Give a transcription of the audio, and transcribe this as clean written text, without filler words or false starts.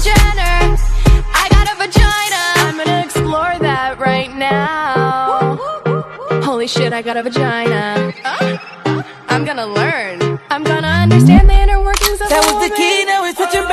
Jenner. I got a vagina. I'm gonna explore that right now. Holy shit, I got a vagina. I'm gonna learn. I'm gonna understand the inner workings of That a was the woman. key, now it's such a